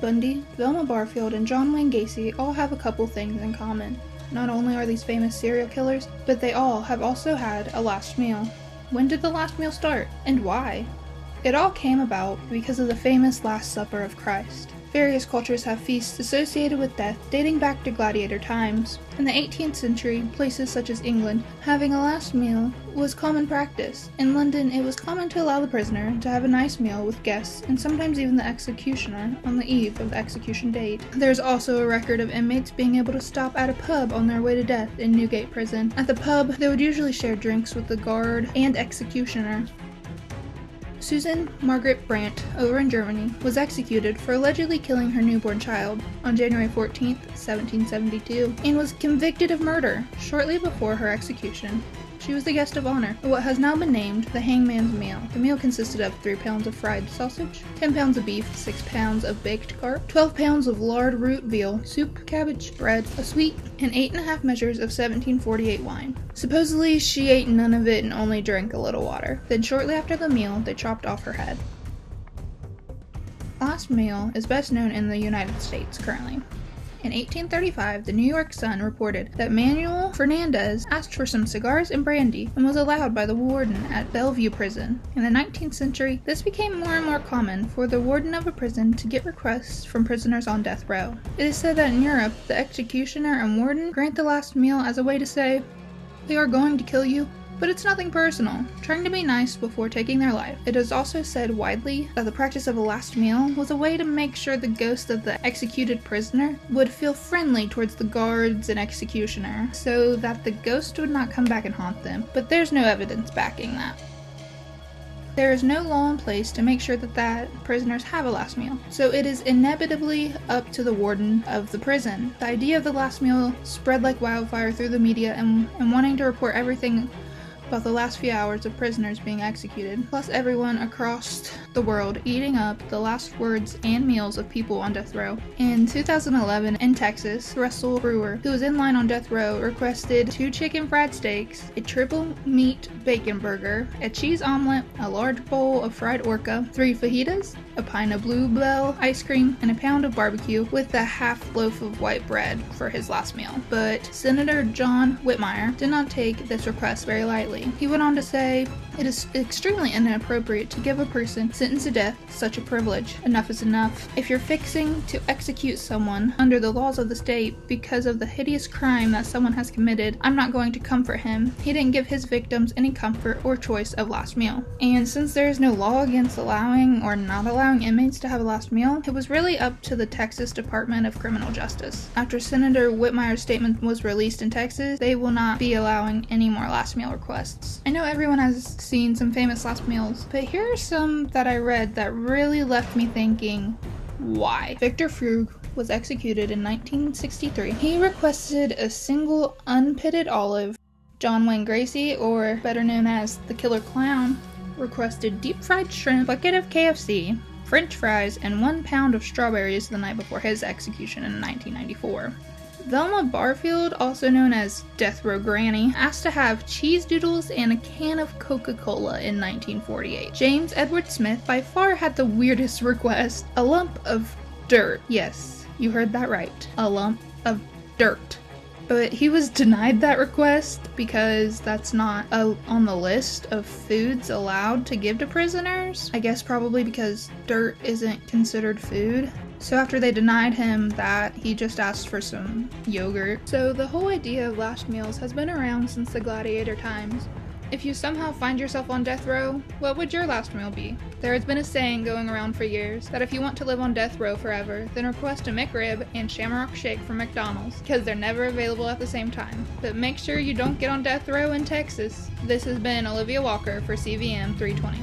Bundy, Velma Barfield, and John Wayne Gacy all have a couple things in common. Not only are these famous serial killers, but they all have also had a last meal. When did the last meal start, and why? It all came about because of the famous Last Supper of Christ. Various cultures have feasts associated with death dating back to gladiator times. In the 18th century, places such as England, having a last meal was common practice. In London, it was common to allow the prisoner to have a nice meal with guests and sometimes even the executioner on the eve of the execution date. There's also a record of inmates being able to stop at a pub on their way to death in Newgate Prison. At the pub, they would usually share drinks with the guard and executioner. Susan Margaret Brandt, over in Germany, was executed for allegedly killing her newborn child on January 14, 1772, and was convicted of murder shortly before her execution. She was the guest of honor at what has now been named the Hangman's Meal. The meal consisted of 3 pounds of fried sausage, 10 pounds of beef, 6 pounds of baked carp, 12 pounds of lard root veal, soup, cabbage, bread, a sweet, and 8.5 measures of 1748 wine. Supposedly, she ate none of it and only drank a little water. Then shortly after the meal, they chopped off her head. Last meal is best known in the United States currently. In 1835, the New York Sun reported that Manuel Fernandez asked for some cigars and brandy and was allowed by the warden at Bellevue Prison. In the 19th century, this became more and more common for the warden of a prison to get requests from prisoners on death row. It is said that in Europe, the executioner and warden grant the last meal as a way to say, "They are going to kill you, but it's nothing personal," trying to be nice before taking their life. It is also said widely that the practice of a last meal was a way to make sure the ghost of the executed prisoner would feel friendly towards the guards and executioner, so that the ghost would not come back and haunt them, but there's no evidence backing that. There is no law in place to make sure that prisoners have a last meal, so it is inevitably up to the warden of the prison. The idea of the last meal spread like wildfire through the media and wanting to report everything about the last few hours of prisoners being executed, plus everyone across the world eating up the last words and meals of people on death row. In 2011, in Texas, Russell Brewer, who was in line on death row, requested 2 chicken fried steaks, a triple meat bacon burger, a cheese omelet, a large bowl of fried orca, 3 fajitas, a pint of Bluebell ice cream, and a pound of barbecue with a half loaf of white bread for his last meal. But Senator John Whitmire did not take this request very lightly. He went on to say, "It is extremely inappropriate to give a person sentenced to death such a privilege. Enough is enough. If you're fixing to execute someone under the laws of the state because of the hideous crime that someone has committed, I'm not going to comfort him. He didn't give his victims any comfort or choice of last meal." And since there is no law against allowing or not allowing inmates to have a last meal, it was really up to the Texas Department of Criminal Justice. After Senator Whitmire's statement was released in Texas, they will not be allowing any more last meal requests. I know everyone has seen some famous last meals, but here are some that I read that really left me thinking, why? Victor Frug was executed in 1963. He requested a single unpitted olive. John Wayne Gacy, or better known as the Killer Clown, requested deep fried shrimp, bucket of KFC, French fries, and 1 pound of strawberries the night before his execution in 1994. Velma Barfield, also known as Death Row Granny, asked to have cheese doodles and a can of Coca-Cola in 1948. James Edward Smith by far had the weirdest request, a lump of dirt. Yes, you heard that right, a lump of dirt. But he was denied that request because that's not on the list of foods allowed to give to prisoners. I guess probably because dirt isn't considered food. So after they denied him that, he just asked for some yogurt. So the whole idea of last meals has been around since the gladiator times. If you somehow find yourself on death row, what would your last meal be? There has been a saying going around for years that if you want to live on death row forever, then request a McRib and Shamrock Shake from McDonald's, because they're never available at the same time. But make sure you don't get on death row in Texas. This has been Olivia Walker for CVM 320.